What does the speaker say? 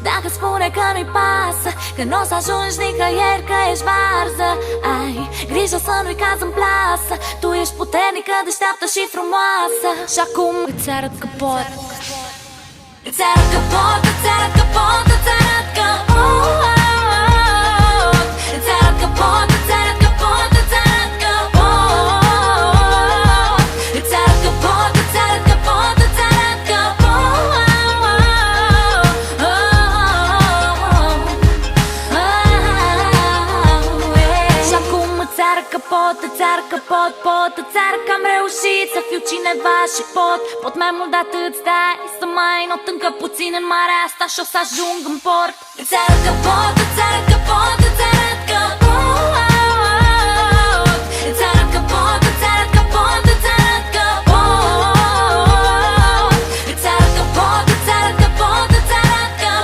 Dacă spune că nu-i pasă, că n-o să ajungi nicăieri, că ești varză, ai grijă să nu-i cazi în plasă. Tu ești puternică, deșteaptă și frumoasă. Și acum îți arăt că pot. Îți arăt că pot, îți arăt că pot, îți arăt că pot. Îți arăt că pot, îți arăt că pot, îți arăt că pot. Îți arăt că pot, îți arăt că pot, îți arăt că pot. Și acum îți arăt că pot, îți arăt că pot, pot. Îți arăt că am reușit să fiu cineva și pot mai mult de atât, stai să mai not încă puțin în marea asta și o să ajung în port. Îți arăt că pot, îți arăt că pot.